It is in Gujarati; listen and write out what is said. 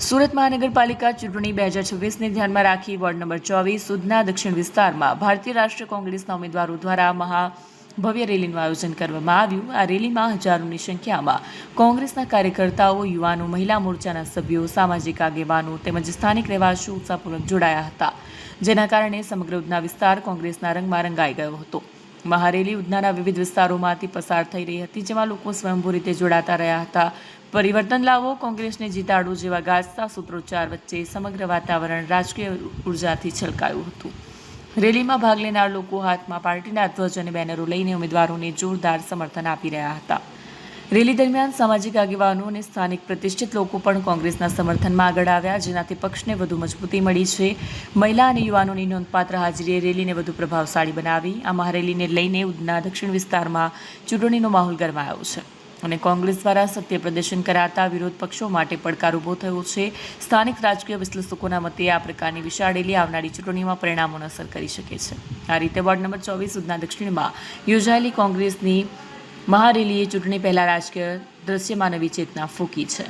સુરત મહાનગરપાલિકા ચૂંટણી 2026ને ધ્યાનમાં રાખી વોર્ડ નંબર 24 ઉધના દક્ષિણ વિસ્તારમાં ભારતીય રાષ્ટ્રીય કોંગ્રેસના ઉમેદવારો દ્વારા ભવ્ય રેલીનું આયોજન કરવામાં આવ્યું। આ રેલીમાં હજારોની સંખ્યામાં કોંગ્રેસના કાર્યકર્તાઓ, યુવાનો, મહિલા મોરચાના સભ્યો, સામાજિક આગેવાનો તેમજ સ્થાનિક રહેવાસીઓ ઉત્સાહપૂર્વક જોડાયા હતા, જેના કારણે સમગ્ર ઉધના વિસ્તાર કોંગ્રેસના રંગમાં રંગાઈ ગયો હતો। મહારેલી ઉધનાના વિવિધ વિસ્તારોમાંથી પસાર થઈ રહી હતી, જેમાં લોકો સ્વયંભૂ રીતે જોડાતા રહ્યા હતા। પરિવર્તન લાવો, કોંગ્રેસને જીતાડો જેવા ગાજતા સૂત્રોચ્ચાર વચ્ચે સમગ્ર વાતાવરણ રાજકીય ઉર્જાથી છલકાયું હતું। રેલીમાં ભાગ લેનાર લોકો હાથમાં પાર્ટીના ધ્વજ અને બેનરો લઈને ઉમેદવારોને જોરદાર સમર્થન આપી રહ્યા હતા। રેલી દરમિયાન સામાજિક આગેવાનો અને સ્થાનિક પ્રતિષ્ઠિત લોકો પણ કોંગ્રેસના સમર્થનમાં આગળ આવ્યા, જેનાથી પક્ષને વધુ મજબૂતી મળી છે। મહિલા અને યુવાનોની નોંધપાત્ર હાજરીએ રેલીને વધુ પ્રભાવશાળી બનાવી। આ મહારેલીને લઈને ઉધના દક્ષિણ વિસ્તારમાં ચૂંટણીનો માહોલ ગરમાયો છે અને કોંગ્રેસ દ્વારા સત્ય પ્રદર્શન કરાતા વિરોધ પક્ષો માટે પડકાર ઊભો થયો છે। સ્થાનિક રાજકીય વિશ્લેષકોના મતે આ પ્રકારની વિશાળ રેલી આવનારી ચૂંટણીમાં પરિણામોને અસર કરી શકે છે। આ રીતે વોર્ડ નંબર 24 ઉધના દક્ષિણમાં યોજાયેલી કોંગ્રેસની મહારેલીએ ચૂંટણી પહેલા રાજકીય દ્રશ્યમાં નવી ચેતના ફૂંકી છે।